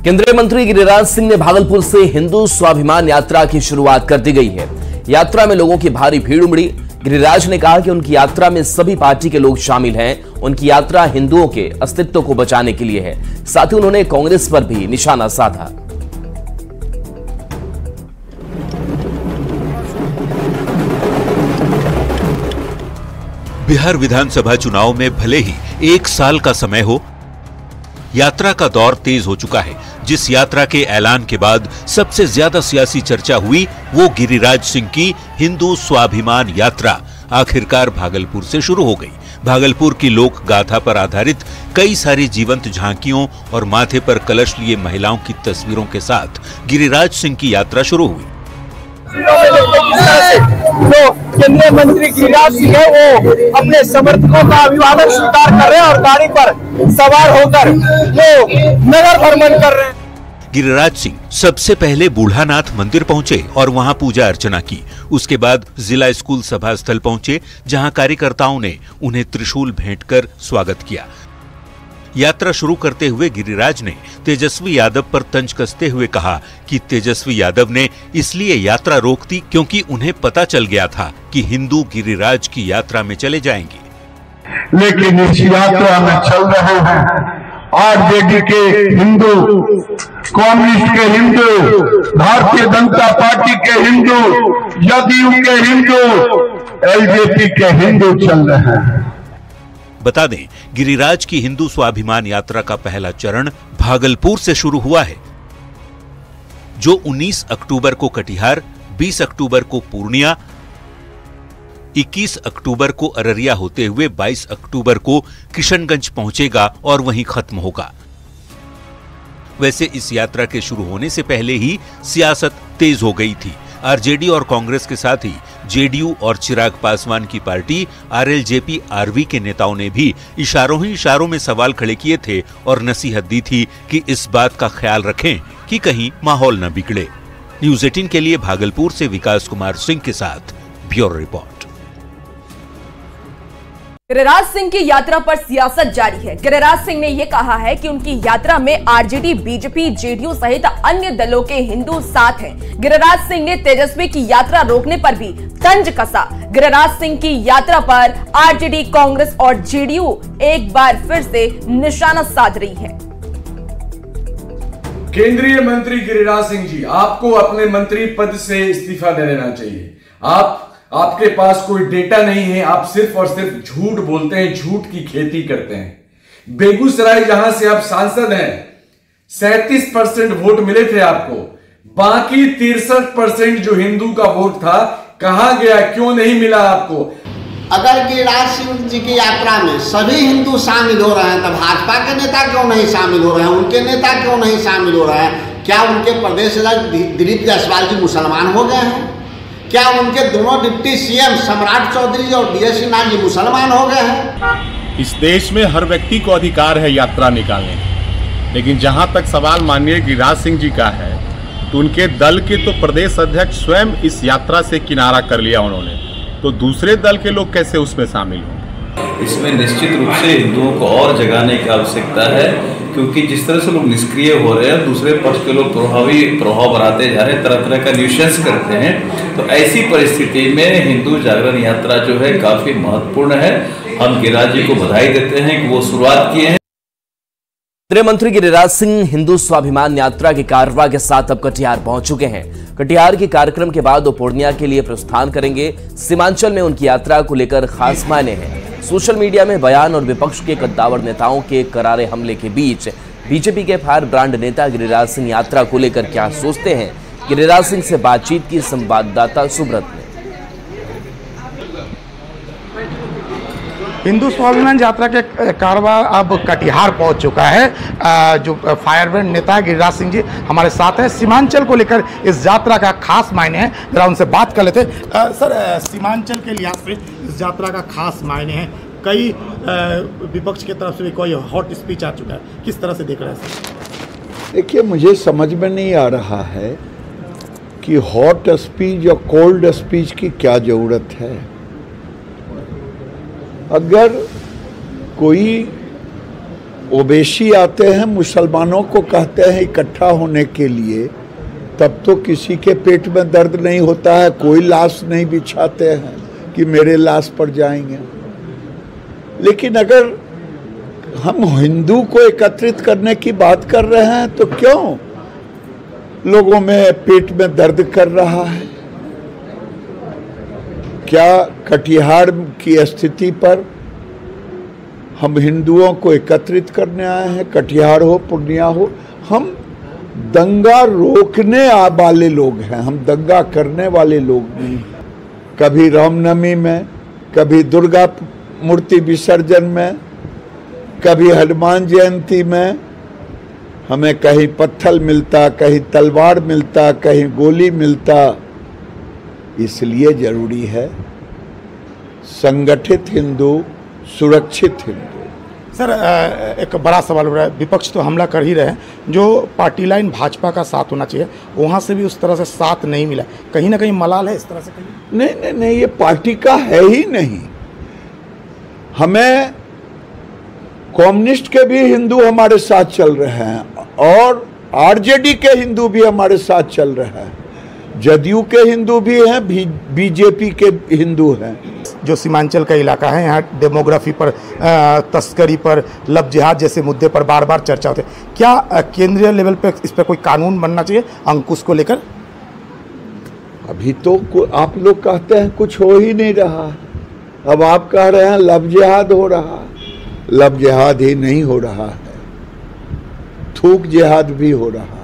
केंद्रीय मंत्री गिरिराज सिंह ने भागलपुर से हिंदू स्वाभिमान यात्रा की शुरुआत कर दी गई है। यात्रा में लोगों की भारी भीड़ उमड़ी। गिरिराज ने कहा कि उनकी यात्रा में सभी पार्टी के लोग शामिल हैं। उनकी यात्रा हिंदुओं के अस्तित्व को बचाने के लिए है। साथ ही उन्होंने कांग्रेस पर भी निशाना साधा। बिहार विधानसभा चुनाव में भले ही 1 साल का समय हो, यात्रा का दौर तेज हो चुका है। जिस यात्रा के ऐलान के बाद सबसे ज्यादा सियासी चर्चा हुई वो गिरिराज सिंह की हिंदू स्वाभिमान यात्रा आखिरकार भागलपुर से शुरू हो गई। भागलपुर की लोक गाथा पर आधारित कई सारी जीवंत झांकियों और माथे पर कलश लिए महिलाओं की तस्वीरों के साथ गिरिराज सिंह की यात्रा शुरू हुई। जो केंद्रीय मंत्री गिरिराज सिंह है वो अपने समर्थकों का अभिवादन स्वीकार कर रहे हैं और गाड़ी पर सवार होकर वो नगर भ्रमण कर रहे हैं। गिरिराज सिंह सबसे पहले बूढ़ानाथ मंदिर पहुंचे और वहां पूजा अर्चना की। उसके बाद जिला स्कूल सभा स्थल पहुंचे, जहां कार्यकर्ताओं ने उन्हें त्रिशूल भेंट कर स्वागत किया। यात्रा शुरू करते हुए गिरिराज ने तेजस्वी यादव पर तंज कसते हुए कहा कि तेजस्वी यादव ने इसलिए यात्रा रोक दी क्योंकि उन्हें पता चल गया था कि हिंदू गिरिराज की यात्रा में चले जाएंगे। लेकिन इस यात्रा में चल रहे हैं आरजेडी के हिंदू, कम्युनिस्ट के हिंदू, भारतीय जनता पार्टी के हिंदू, जदयू के हिंदू, एलजेपी के हिंदू चल रहे हैं। बता दें, गिरिराज की हिंदू स्वाभिमान यात्रा का पहला चरण भागलपुर से शुरू हुआ है, जो 19 अक्टूबर को कटिहार, 20 अक्टूबर को पूर्णिया, 21 अक्टूबर को अररिया होते हुए 22 अक्टूबर को किशनगंज पहुंचेगा और वहीं खत्म होगा। वैसे इस यात्रा के शुरू होने से पहले ही सियासत तेज हो गई थी। आरजेडी और कांग्रेस के साथ ही जेडीयू और चिराग पासवान की पार्टी आरएलजेपी आरवी के नेताओं ने भी इशारों ही इशारों में सवाल खड़े किए थे और नसीहत दी थी कि इस बात का ख्याल रखें कि कहीं माहौल न बिगड़े। न्यूज़ 18 के लिए भागलपुर से विकास कुमार सिंह के साथ ब्यूरो रिपोर्ट। गिरिराज सिंह की यात्रा पर सियासत जारी है। गिरिराज सिंह ने यह कहा है कि उनकी यात्रा में आरजेडी, बीजेपी, जेडीयू सहित अन्य दलों के हिंदू साथ हैं। गिरिराज सिंह ने तेजस्वी की यात्रा रोकने पर भी तंज कसा। गिरिराज सिंह की यात्रा पर आरजेडी, कांग्रेस और जेडीयू एक बार फिर से निशाना साध रही है। केंद्रीय मंत्री गिरिराज सिंह जी, आपको अपने मंत्री पद से इस्तीफा दे देना चाहिए। आपके पास कोई डेटा नहीं है, आप सिर्फ और सिर्फ झूठ बोलते हैं, झूठ की खेती करते हैं। बेगूसराय जहां से आप सांसद हैं, 37% वोट मिले थे आपको, बाकी 63% जो हिंदू का वोट था कहां गया, क्यों नहीं मिला आपको? अगर गिरिराज सिंह जी की यात्रा में सभी हिंदू शामिल हो रहे हैं तो भाजपा के नेता क्यों नहीं शामिल हो रहे हैं, उनके नेता क्यों नहीं शामिल हो रहे हैं? क्या उनके प्रदेश अध्यक्ष दिलीप जायसवाल जी मुसलमान हो गए हैं? क्या उनके दोनों डिप्टी सीएम सम्राट चौधरी और डीएस सिन्हा जी मुसलमान हो गए हैं? इस देश में हर व्यक्ति को अधिकार है यात्रा निकालने का, लेकिन जहां तक सवाल माननीय गिरिराज सिंह जी का है तो उनके दल के तो प्रदेश अध्यक्ष स्वयं इस यात्रा से किनारा कर लिया उन्होंने, तो दूसरे दल के लोग कैसे उसमें शामिल हों? इसमें निश्चित रूप से हिंदुओं को और जगाने की आवश्यकता है, क्योंकि जिस तरह से लोग निष्क्रिय हो रहे हैं, दूसरे पक्ष के लोग प्रभाव बनाते जा रहे हैं, तरह तरह का न्यूसेंस करते हैं, तो ऐसी परिस्थिति में हिंदू जागरण यात्रा जो है काफी महत्वपूर्ण है। हम गिरिराज जी को बधाई देते हैं कि वो शुरुआत किए हैं। केंद्रीय मंत्री गिरिराज सिंह हिंदू स्वाभिमान यात्रा के कारवा के साथ अब कटिहार पहुंच चुके हैं। कटिहार के कार्यक्रम के बाद वो पूर्णिया के लिए प्रस्थान करेंगे। सीमांचल में उनकी यात्रा को लेकर खास मायने हैं। सोशल मीडिया में बयान और विपक्ष के कद्दावर नेताओं के करारे हमले के बीच बीजेपी के फायर ब्रांड नेता गिरिराज सिंह यात्रा को लेकर क्या सोचते हैं, गिरिराज सिंह से बातचीत की संवाददाता सुब्रत ने। हिंदू स्वाभिमान यात्रा के कारवा अब कटिहार पहुंच चुका है। जो फायर ब्रांड नेता गिरिराज सिंह जी हमारे साथ हैं। सीमांचल को लेकर इस यात्रा का खास मायने है, जरा उनसे बात कर लेते। सर, सीमांचल के लिहाज से इस यात्रा का खास मायने है। कई विपक्ष की तरफ से भी कोई हॉट स्पीच आ चुका है, किस तरह से देख रहे हैं सर? देखिए, मुझे समझ में नहीं आ रहा है कि हॉट स्पीच और कोल्ड स्पीच की क्या ज़रूरत है। अगर कोई ओवैसी आते हैं, मुसलमानों को कहते हैं इकट्ठा होने के लिए, तब तो किसी के पेट में दर्द नहीं होता है, कोई लाश नहीं बिछाते हैं कि मेरे लाश पर जाएंगे। लेकिन अगर हम हिंदू को एकत्रित करने की बात कर रहे हैं तो क्यों लोगों में पेट में दर्द कर रहा है? क्या कटिहार की स्थिति पर हम हिंदुओं को एकत्रित करने आए हैं? कटिहार हो, पूर्णिया हो, हम दंगा रोकने वाले लोग हैं, हम दंगा करने वाले लोग नहीं। कभी रामनवमी में, कभी दुर्गा मूर्ति विसर्जन में, कभी हनुमान जयंती में हमें कहीं पत्थर मिलता, कहीं तलवार मिलता, कहीं गोली मिलता। इसलिए जरूरी है संगठित हिंदू, सुरक्षित हिंदू। सर, एक बड़ा सवाल हो रहा है, विपक्ष तो हमला कर ही रहे हैं, जो पार्टी लाइन भाजपा का साथ होना चाहिए वहाँ से भी उस तरह से साथ नहीं मिला, कहीं ना कहीं मलाल है इस तरह से? कहीं नहीं नहीं नहीं, ये पार्टी का है ही नहीं। हमें कम्युनिस्ट के भी हिंदू हमारे साथ चल रहे हैं और आरजेडी के हिंदू भी हमारे साथ चल रहे हैं, जदयू के हिंदू भी हैं, बीजेपी के हिंदू हैं। जो सीमांचल का इलाका है, यहाँ डेमोग्राफी पर, तस्करी पर, लव जिहाद जैसे मुद्दे पर बार बार चर्चा होती है, क्या केंद्रीय लेवल पे इस पर कोई कानून बनना चाहिए अंकुश को लेकर? अभी तो आप लोग कहते हैं कुछ हो ही नहीं रहा, अब आप कह रहे हैं लव जिहाद हो रहा। लव जिहाद ही नहीं हो रहा है, थूक जिहाद भी हो रहा है।